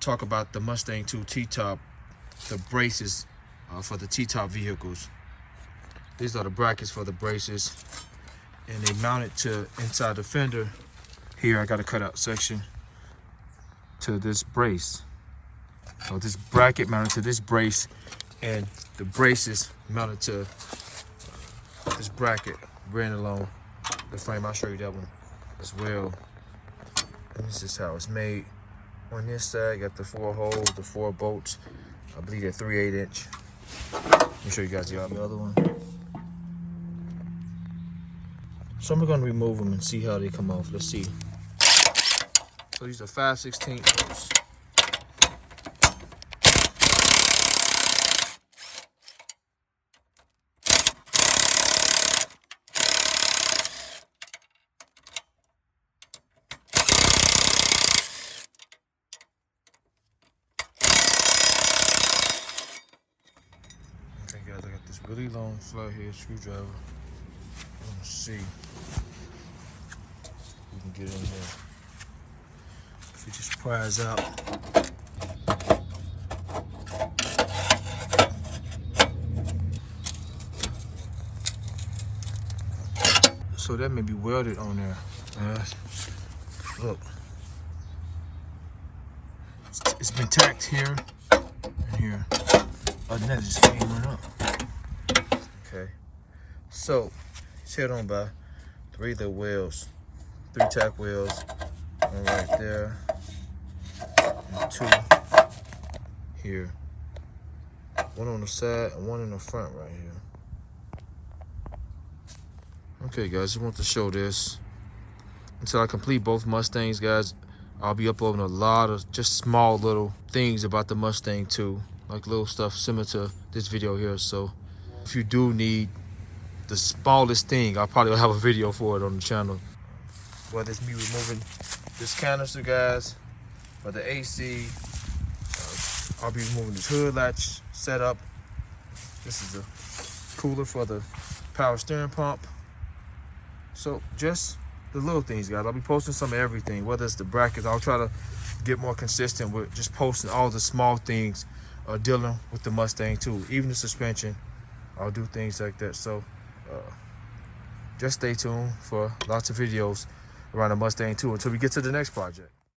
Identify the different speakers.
Speaker 1: talk about the Mustang II T-top, the braces for the T-top vehicles. These are the brackets for the braces, and they mount it to inside the fender. Here I got a cutout section to this brace. So this bracket mounted to this brace, and the braces mounted to this bracket ran along the frame. I'll show you that one as well. And this is how it's made. On this side, you got the 4 holes, the 4 bolts. I believe they're 3/8 inch. Let me show you guys the other one. So I'm gonna remove them and see how they come off. Let's see. So these are 5/16 bolts. Okay guys, I got this really long flathead screwdriver. Let's see if we can get in here. If we just prise out. So that may be welded on there. Look. It's been tacked here and here. Other than that, it just came right up. Okay. So it's held on by 3 little wheels, 3 tack wheels, one right there, and 2 here. One on the side and one in the front right here. Okay guys, just want to show this. Until I complete both Mustangs, guys, I'll be uploading a lot of just small little things about the Mustang II, like little stuff similar to this video here. So if you do need the smallest thing, I'll probably have a video for it on the channel. Whether it's me removing this canister, guys, or the AC, I'll be removing this hood latch setup. This is a cooler for the power steering pump. So just the little things, guys. I'll be posting some of everything, whether it's the brackets. I'll try to get more consistent with just posting all the small things dealing with the Mustang II. Even the suspension, I'll do things like that. So just stay tuned for lots of videos around the Mustang II until we get to the next project.